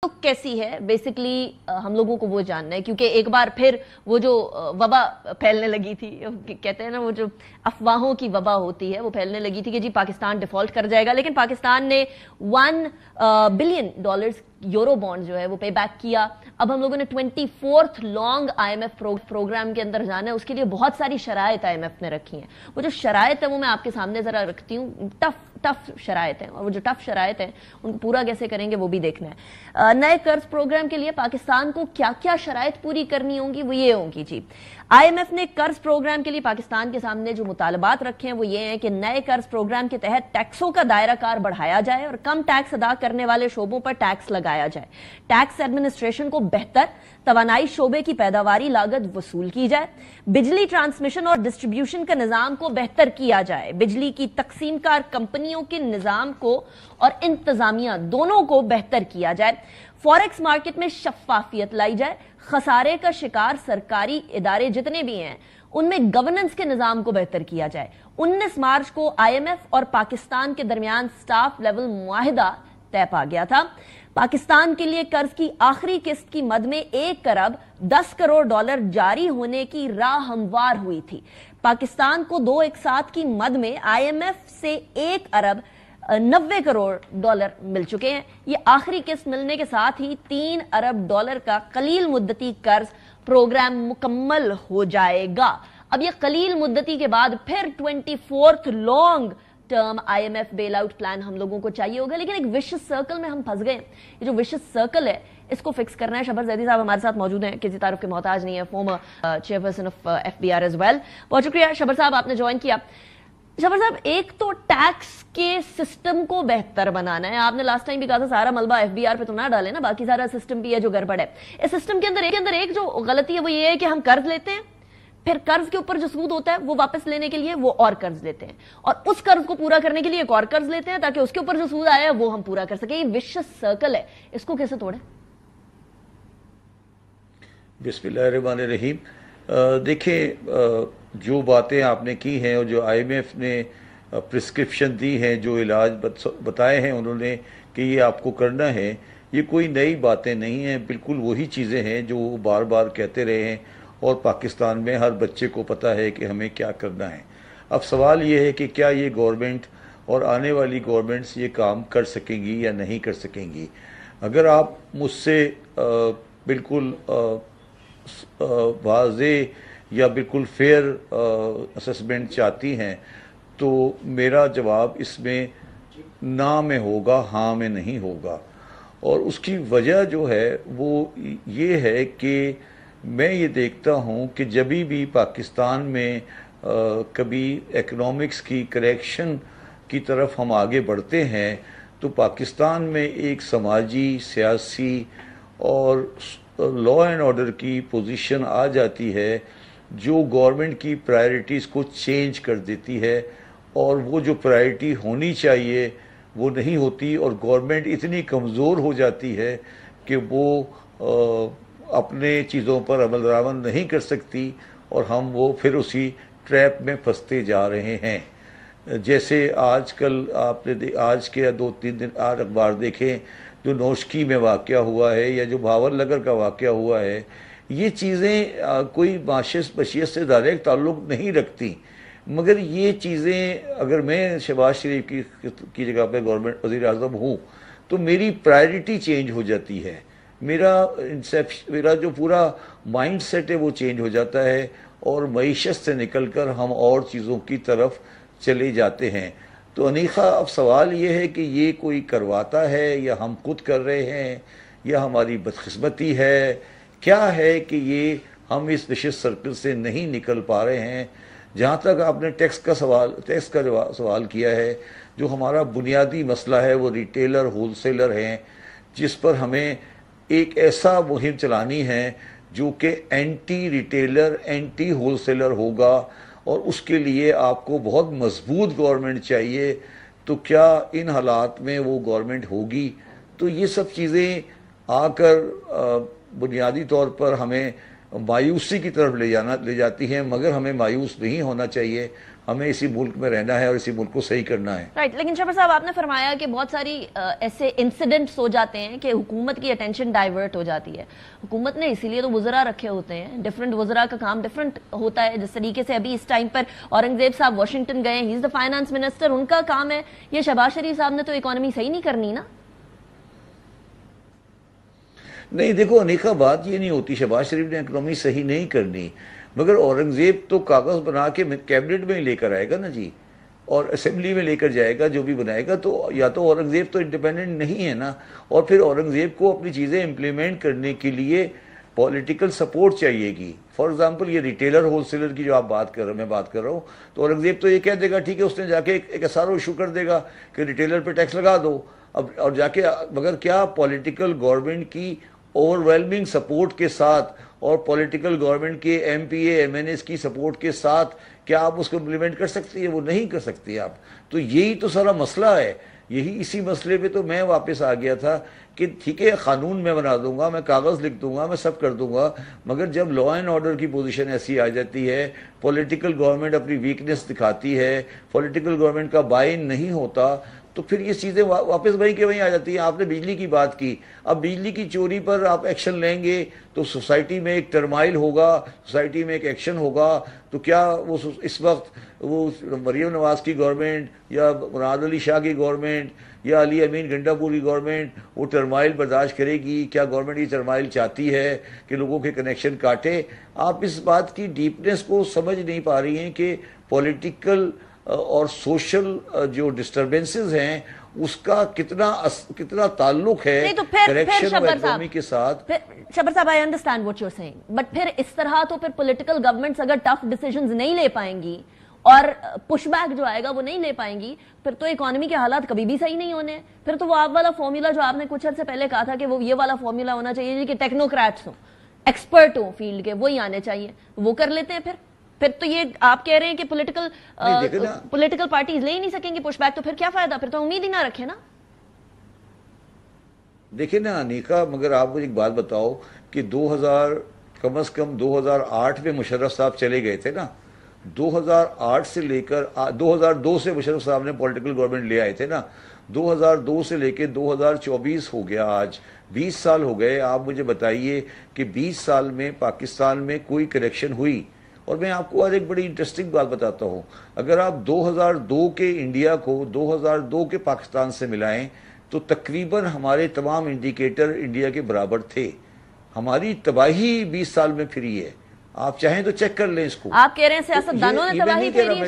तो कैसी है बेसिकली हम लोगों को वो जानना है, क्योंकि एक बार फिर वो जो वबा फैलने लगी थी, कहते हैं ना वो जो अफवाहों की वबा होती है वो फैलने लगी थी कि जी पाकिस्तान डिफॉल्ट कर जाएगा, लेकिन पाकिस्तान ने $1 बिलियन यूरो बॉन्ड जो है वो पे बैक किया। अब हम लोगों ने 24th लॉन्ग आईएमएफ प्रोग्राम के अंदर जाना है, उसके लिए बहुत सारी शराइत आईएमएफ ने रखी हैं। वो जो शराइत है वो मैं आपके सामने जरा रखती हूँ, टफ शराइत हैं, और वो जो टफ शराइत हैं उनको पूरा कैसे करेंगे वो भी देखना है। नए कर्ज प्रोग्राम के लिए पाकिस्तान को क्या क्या शराइत पूरी करनी होंगी वो ये होंगी जी। आईएमएफ ने कर्ज प्रोग्राम के लिए पाकिस्तान के सामने जो मुतालबात रखे हैं वो ये हैं कि नए कर्ज प्रोग्राम के तहत टैक्सों का दायरा कार बढ़ाया जाए और कम टैक्स अदा करने वाले शोबों पर टैक्स लगाया जाए। टैक्स एडमिनिस्ट्रेशन को बेहतर, तवानाई शोबे की पैदावारी लागत वसूल की जाए। बिजली ट्रांसमिशन और डिस्ट्रीब्यूशन का निजाम को बेहतर किया जाए। बिजली की तकसीमकार कंपनियों के निजाम को और इंतजामिया दोनों को बेहतर किया जाए। फॉरेक्स मार्केट में शफाफियत लाई जाए। खसारे का शिकार सरकारी इदारे जितने भी हैं उनमें गवर्नेंस के निजाम को बेहतर किया जाए। 19 मार्च को आईएमएफ और पाकिस्तान के दरमियान स्टाफ लेवल मुआहिदा तय पा गया था। पाकिस्तान के लिए कर्ज की आखिरी किस्त की मद में $1 अरब 10 करोड़ जारी होने की राह हमवार हुई थी। पाकिस्तान को 2 एक साथ की मद में आईएमएफ से $1 अरब 90 करोड़ मिल चुके हैं। ये आखिरी किस्त मिलने के साथ ही $3 अरब का कलील मुद्दती कर्ज प्रोग्राम मुकम्मल हो जाएगा। अब ये कलील मुद्दती के बाद फिर 24th long term IMF bail out plan हम लोगों को चाहिए होगा, लेकिन एक विशियस सर्कल में हम फंस गए। ये जो विशियस सर्कल है इसको फिक्स करना है। शबर जैदी साहब हमारे साथ मौजूद हैं, किसी तारुफ के मोहताज नहीं है, former chairperson of FBR as well. बहुत शुक्रिया शबर साहब, आपने ज्वाइन किया। शबर साहब, एक तो टैक्स के सिस्टम को बेहतर बनाना है। आपने लास्ट टाइम भी कहा था सारा मलबा एफबीआर पे तो ना डाले ना, बाकी सारा सिस्टम भी है जो गड़बड़ है। इस सिस्टम के अंदर एक जो गलती है वो ये है कि हम कर्ज लेते हैं, फिर कर्ज के ऊपर जो सूद होता है वो वापस लेने के लिए वो और कर्ज लेते हैं, और उस कर्ज को पूरा करने के लिए एक और कर्ज लेते हैं ताकि उसके ऊपर जो सूद आया है वो हम पूरा कर सके। ये विशियस सर्कल है, इसको कैसे तोड़े? बिस्मिल्लाहिर्रहमानिर्रहीम। देखिए, जो बातें आपने की हैं और जो आईएमएफ ने प्रिस्क्रिप्शन दी है, जो इलाज बताए हैं उन्होंने कि ये आपको करना है, ये कोई नई बातें नहीं हैं, बिल्कुल वही चीज़ें हैं जो बार बार कहते रहे हैं और पाकिस्तान में हर बच्चे को पता है कि हमें क्या करना है। अब सवाल ये है कि क्या ये गवर्नमेंट और आने वाली गवर्नमेंट्स ये काम कर सकेंगी या नहीं कर सकेंगी। अगर आप मुझसे बिल्कुल वाज़े या बिल्कुल फेयर असेसमेंट चाहती हैं तो मेरा जवाब इसमें ना में होगा, हाँ में नहीं होगा। और उसकी वजह जो है वो ये है कि मैं ये देखता हूँ कि जब भी पाकिस्तान में कभी इकोनॉमिक्स की करेक्शन की तरफ हम आगे बढ़ते हैं तो पाकिस्तान में एक समाजी, सियासी और लॉ एंड ऑर्डर की पोजीशन आ जाती है जो गवर्नमेंट की प्रायोरिटीज़ को चेंज कर देती है, और वो जो प्रायोरिटी होनी चाहिए वो नहीं होती, और गवर्नमेंट इतनी कमज़ोर हो जाती है कि वो अपने चीज़ों पर अमलरावन नहीं कर सकती, और हम वो फिर उसी ट्रैप में फंसते जा रहे हैं। जैसे आजकल आपने आज के 2-3 दिन आज अखबार देखें, जो नौशकी में वाक़या हुआ है या जो भावर नगर का वाक़या हुआ है, ये चीज़ें कोई मशीयत से डायरेक्ट ताल्लुक़ नहीं रखती, मगर ये चीज़ें अगर मैं शहबाज शरीफ की जगह पर गवर्नमेंट वज़ीर आज़म हूँ तो मेरी प्रायोरिटी चेंज हो जाती है, मेरा जो पूरा माइंड सेट है वो चेंज हो जाता है, और मईशत से निकलकर हम और चीज़ों की तरफ चले जाते हैं। तो अनीखा, अब सवाल ये है कि ये कोई करवाता है या हम खुद कर रहे हैं या हमारी बदकिस्मती है, क्या है कि ये हम इस विशिष्ट सर्कल से नहीं निकल पा रहे हैं। जहाँ तक आपने टैक्स का सवाल किया है, जो हमारा बुनियादी मसला है वो रिटेलर होलसेलर हैं, जिस पर हमें एक ऐसा मुहिम चलानी है जो कि एंटी रिटेलर एंटी होलसेलर होगा, और उसके लिए आपको बहुत मजबूत गवर्नमेंट चाहिए। तो क्या इन हालात में वो गवर्नमेंट होगी? तो ये सब चीज़ें आकर बुनियादी तौर पर हमें मायूसी की तरफ ले जाती हैं, मगर हमें मायूस नहीं होना चाहिए। ہمیں اسی ملک میں رہنا ہے اور اسی ملک کو صحیح کرنا ہے. رائٹ. لیکن شبر صاحب آپ نے فرمایا کہ بہت ساری ایسے انسیڈنٹس ہو جاتے ہیں کہ حکومت کی اٹینشن ڈائیورٹ ہو جاتی ہے. حکومت نے اسی لیے تو وزراء رکھے ہوتے ہیں, ڈفرنٹ وزراء کا کام ڈفرنٹ ہوتا ہے. جس طریقے سے ابھی اس ٹائم پر اورنگزیب صاحب واشنگٹن گئے, ہی از دا فائنانس منسٹر, ان کا کام ہے. یہ شہباز شریف صاحب نے تو اکانومی صحیح نہیں کرنی نا. نہیں دیکھو انیکا, بات یہ نہیں ہوتی شہباز شریف نے اکنامی صحیح نہیں کرنی, مگر اورنگزیب تو کاغذ بنا کے کیبنٹ میں لے کر آئے گا نا جی, اور اسمبلی میں لے کر جائے گا جو بھی بنائے گا. تو یا تو اورنگزیب تو انڈیپینڈنٹ نہیں ہے نا, اور پھر اورنگزیب کو اپنی چیزیں امپلیمنٹ کرنے کے لیے پولیٹیکل سپورٹ چاہیے گی. فار ایگزامپل یہ ریٹیلر ہول سیلر کی جو آپ بات کر رہے ہیں, میں بات کر رہا ہوں, تو اورنگزیب تو یہ کہہ دے گا ٹھیک ہے, اس نے جا کے ایک ایسارو ایشو کر دے گا کہ ریٹیلر پہ ٹیکس لگا دو. اب اور جا کے مگر کیا پولیٹیکل گورنمنٹ کی اوور ویلمنگ سپورٹ کے ساتھ اور پولیٹیکل گورنمنٹ کے M P A M N S کی سپورٹ کے ساتھ کیا آپ اس کو امپلیمنٹ کر سکتی ہیں؟ وہ نہیں کر سکتی آپ. تو یہی تو سارا مسئلہ ہے. یہی اسی مسئلے پہ تو میں واپس آ گیا تھا کہ ٹھیک ہے قانون میں بنا دوں گا, میں کاغذ لکھ دوں گا, میں سب کر دوں گا, مگر جب لا اینڈ آرڈر کی پوزیشن ایسی آ جاتی ہے, پولیٹیکل گورنمنٹ اپنی ویکنس دکھاتی ہے, پولیٹیکل گورنمنٹ کا بائی نہیں ہوتا, تو پھر یہ چیزیں واپس وہیں کے وہیں آ جاتی ہیں. آپ نے بجلی کی بات کی, اب بجلی کی چوری پر آپ ایکشن لیں گے تو سوسائٹی میں ایک ٹرمائل ہوگا, سوسائٹی میں ایک ایکشن ہوگا. تو کیا وہ اس وقت وہ مریم نواز کی گورنمنٹ یا مراد علی شاہ کی گورنمنٹ یا علی امین گنڈا پور کی گورنمنٹ وہ ٹرمائل برداشت کرے گی؟ کیا گورنمنٹ یہ ٹرمائل چاہتی ہے کہ لوگوں کے کنیکشن کاٹے؟ آپ اس بات کی ڈیپنس کو سمجھ نہیں پا رہی ہیں کہ پولیٹیکل اور سوشل جو ڈسٹربنسز ہیں اس کا کتنا تعلق ہے کریکشن اور اکنامی کے ساتھ. شبر صاحب I understand what you are saying, but پھر اس طرح تو پھر پولیٹیکل گورنمنٹس اگر ٹف ڈیسیژنز نہیں لے پائیں گی اور پش بیک جو آئے گا وہ نہیں لے پائیں گی, پھر تو اکانومی کے حالات کبھی بھی صحیح نہیں ہونے. پھر تو وہ آپ والا فارمولا جو آپ نے کچھ عرصے پہلے کہا تھا کہ وہ یہ والا فارمولا ہونا چاہیے کہ ٹیکنوکریٹس ہوں, ایکسپرٹ ہوں فیلڈ کے, وہی آنے چاہیے, وہ کر لیتے ہیں. پھر تو یہ آپ کہہ رہے ہیں کہ پولیٹیکل پارٹیز لے ہی نہیں سکیں گے پش بیک, تو پھر کیا فائدہ؟ پھر تو امید ہی نہ رکھے نا. دیکھیں نا انیکا, مگر آپ مجھے ایک بات بتاؤ کہ کم از کم 2008 میں مشرف صاحب چلے گئے تھے نا, 2008 سے لے کر 2002 سے مشرف صاحب نے پولیٹیکل گورنمنٹ لے آئے تھے نا, 2002 سے لے کے 2024 ہو گیا, آج 20 سال ہو گئے. آپ مجھے بتائیے کہ 20 سال میں پاکستان میں کوئی کریکشن ہوئی؟ اور میں آپ کو آج ایک بڑی انٹرسٹنگ بات بتاتا ہوں. اگر آپ 2002 کے انڈیا کو 2002 کے پاکستان سے ملائیں تو تقریباً ہمارے تمام انڈیکیٹر انڈیا کے برابر تھے. ہماری تباہی 20 سال میں پھری ہے, آپ چاہیں تو چیک کر لیں اس کو. آپ کہہ رہے ہیں سیاست دانوں نے تباہی پھیری ہے؟